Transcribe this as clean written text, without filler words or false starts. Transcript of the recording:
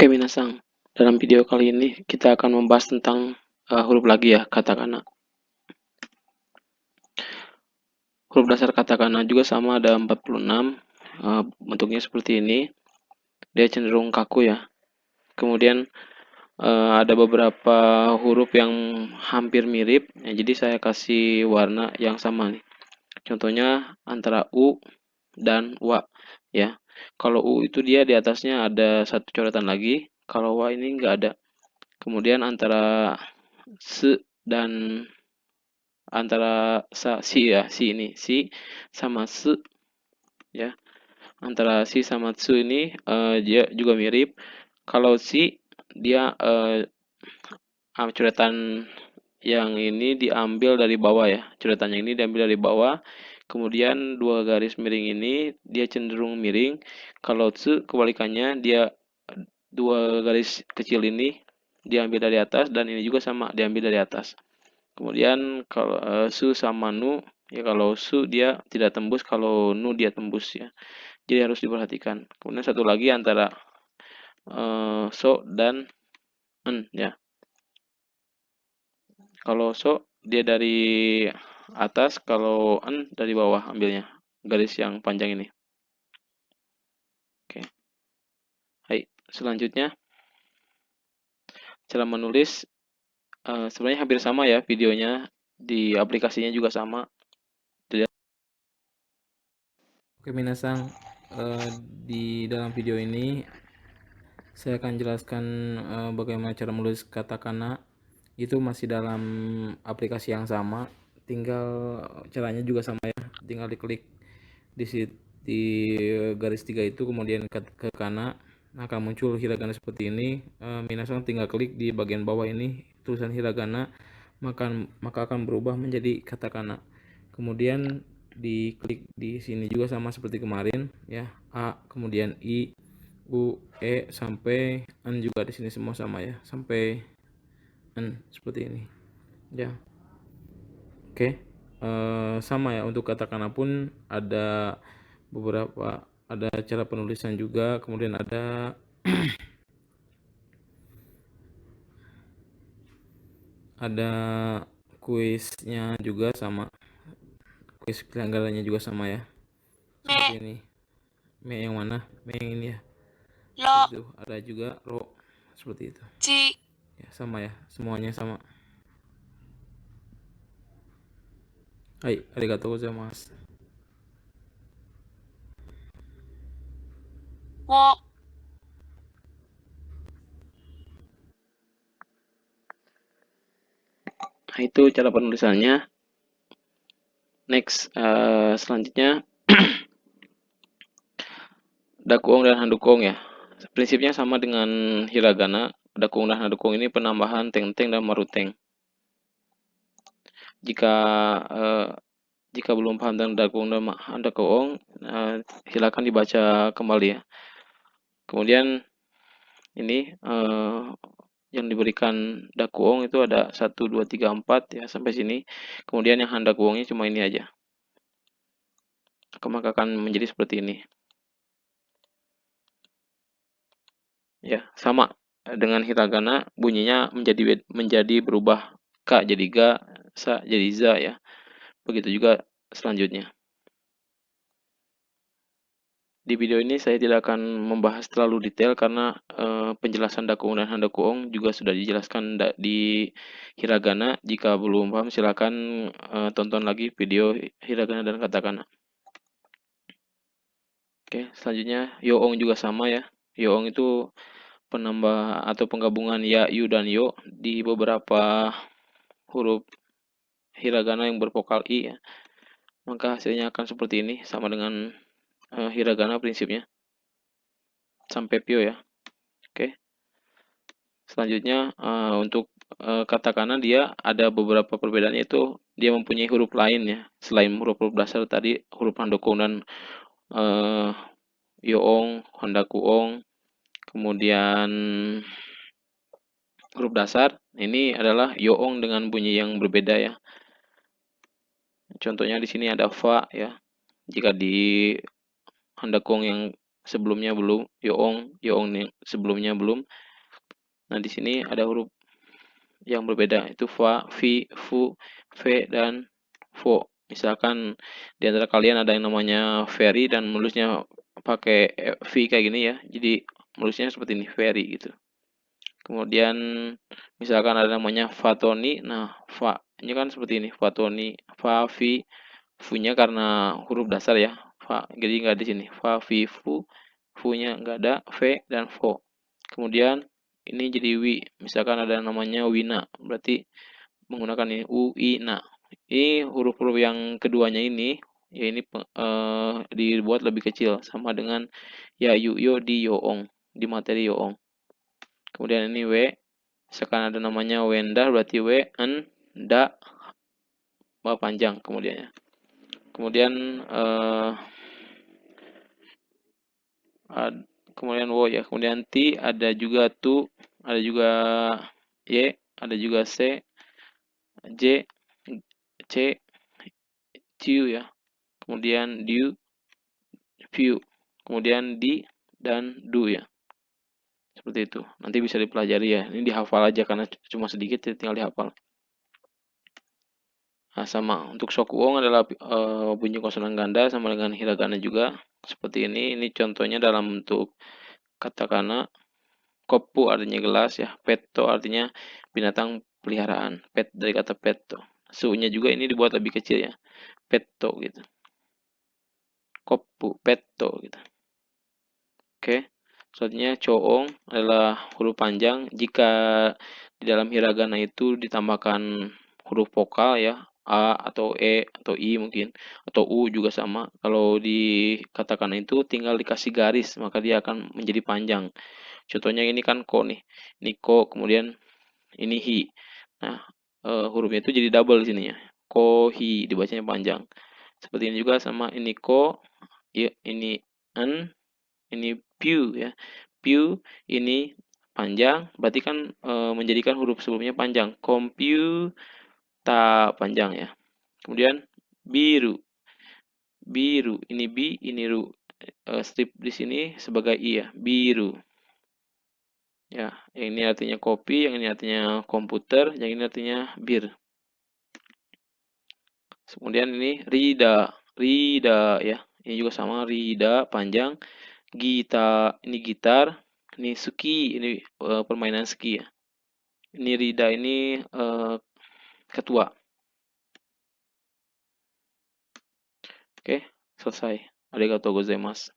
Oke minasang, dalam video kali ini kita akan membahas tentang huruf lagi ya, katakana. Huruf dasar katakana juga sama, ada 46. Bentuknya seperti ini. Dia cenderung kaku ya. Kemudian ada beberapa huruf yang hampir mirip. Ya, jadi saya kasih warna yang sama nih. Contohnya antara U dan Wa ya. Kalau U itu dia di atasnya ada satu coretan lagi. Kalau Wa ini enggak ada. Kemudian antara se dan antara si ya, si ini, si sama se ya. Antara si sama su ini dia juga mirip. Kalau si dia coretan yang ini diambil dari bawah ya. Coretan yang ini diambil dari bawah. Kemudian dua garis miring ini dia cenderung miring. Kalau su kebalikannya, dia dua garis kecil ini diambil dari atas, dan ini juga sama diambil dari atas. Kemudian kalau su sama nu ya, kalau su dia tidak tembus, kalau nu dia tembus ya. Jadi harus diperhatikan. Kemudian satu lagi antara so dan en ya. Kalau so dia dari atas, kalau en dari bawah ambilnya. Garis yang panjang ini. Oke. Hai, selanjutnya cara menulis sebenarnya hampir sama ya videonya, di aplikasinya juga sama. Oke minasang, di dalam video ini saya akan jelaskan bagaimana cara menulis katakana. Itu masih dalam aplikasi yang sama, tinggal caranya juga sama ya, tinggal diklik di garis 3 itu, kemudian ke kanan. Nah, akan muncul hiragana seperti ini. Minasang tinggal klik di bagian bawah ini tulisan hiragana, maka akan berubah menjadi katakana. Kemudian diklik di sini juga sama seperti kemarin ya, A, kemudian I, U, E sampai N, juga di sini semua sama ya, sampai N seperti ini ya. Oke. Sama ya, untuk katakana pun ada beberapa, ada cara penulisan juga, kemudian ada ada kuisnya juga sama, kuis pelanggarannya juga sama ya, seperti ini. Me yang mana? Me yang ini ya, seperti itu. Ada juga ro, seperti itu ya, sama ya, semuanya sama. Hai, arigatou gozaimasu. Nah, itu cara penulisannya. Next, selanjutnya dakuong dan handukong ya. Prinsipnya sama dengan hiragana. Dakuong dan handukong ini penambahan teng-teng dan maruteng. Jika eh, jika belum paham tentang dakuong dan handukong, silakan dibaca kembali ya. Kemudian ini yang diberikan dakuong itu ada 1, 2, 3, 4 ya, sampai sini. Kemudian yang handakuongnya cuma ini aja. Maka akan menjadi seperti ini. Ya, sama dengan hiragana, bunyinya menjadi berubah, ka jadi ga, sa jadi za ya. Begitu juga selanjutnya. Di video ini saya tidak akan membahas terlalu detail karena penjelasan dakuong dan handakuong juga sudah dijelaskan di hiragana. Jika belum paham silakan tonton lagi video hiragana dan katakana. Oke, selanjutnya yoong juga sama ya. Yoong itu penambah atau penggabungan ya, yu, dan yo di beberapa huruf hiragana yang bervokal i ya. Maka hasilnya akan seperti ini, sama dengan hiragana prinsipnya. Sampai pyo ya. Oke. Selanjutnya untuk katakana dia ada beberapa perbedaan, yaitu dia mempunyai huruf lain ya. Selain huruf-huruf dasar tadi, huruf handokong dan yoong, handakuong, kemudian huruf dasar ini adalah yoong dengan bunyi yang berbeda ya. Contohnya di sini ada fa ya. Jika di handakong yang sebelumnya belum, yoong, yoong nih sebelumnya belum. Nah, di sini ada huruf yang berbeda, itu fa, fi, fu, ve, dan vo. Misalkan di antara kalian ada yang namanya Ferry dan menulisnya pakai V kayak gini ya, jadi menulisnya seperti ini, Ferry gitu. Kemudian misalkan ada namanya Fatoni, nah fa ini kan seperti ini, Fatoni, fa, fi, fu-nya karena huruf dasar ya, fa, jadi nggak di sini, fa, fi, fu-nya nggak ada, v, dan vo. Kemudian ini jadi wi, misalkan ada namanya Wina, berarti menggunakan ini u, i, na. Ini huruf-huruf yang keduanya ini, ya ini dibuat lebih kecil, sama dengan ya yu, yo, di, yoong, di materi yoong. Kemudian ini w, misalkan ada namanya Wenda, berarti w, en, da, panjang kemudiannya. Kemudian kemudian wo ya, kemudian ti, ada juga tu, ada juga y, ada juga c, j, c, ciu ya. Kemudian diu, view, kemudian di, dan do ya. Seperti itu. Nanti bisa dipelajari ya. Ini dihafal aja karena cuma sedikit, tinggal dihafal. Nah, sama untuk sokuwong adalah bunyi konsonan ganda sama dengan hiragana juga. Seperti ini. Ini contohnya dalam bentuk katakana. Kopu artinya gelas ya. Petto artinya binatang peliharaan. Pet dari kata petto. Sunya juga ini dibuat lebih kecil ya. Petto gitu. Kopu, petto gitu. Oke. Selanjutnya coong adalah huruf panjang. Jika di dalam hiragana itu ditambahkan huruf vokal ya, a atau e atau i mungkin atau u juga sama. Kalau di katakana itu tinggal dikasih garis, maka dia akan menjadi panjang. Contohnya ini kan ko nih. Ini ko, kemudian ini hi. Nah, hurufnya itu jadi double di sininya. Ko hi dibacanya panjang. Seperti ini juga sama ini ko, ya ini en, ini piu ya. Piu ini panjang, berarti kan menjadikan huruf sebelumnya panjang. Komputa panjang ya. Kemudian biru. Biru, ini bi, ini ru. Strip di sini sebagai i ya, biru. Ya, yang ini artinya kopi, yang ini artinya komputer, yang ini artinya bir. Kemudian ini rida, rida ya. Ini juga sama rida panjang. Gita, ini gitar, ini ski, ini permainan ski ya. Ini Rida ini ketua. Oke, selesai. Arigatou gozaimasu.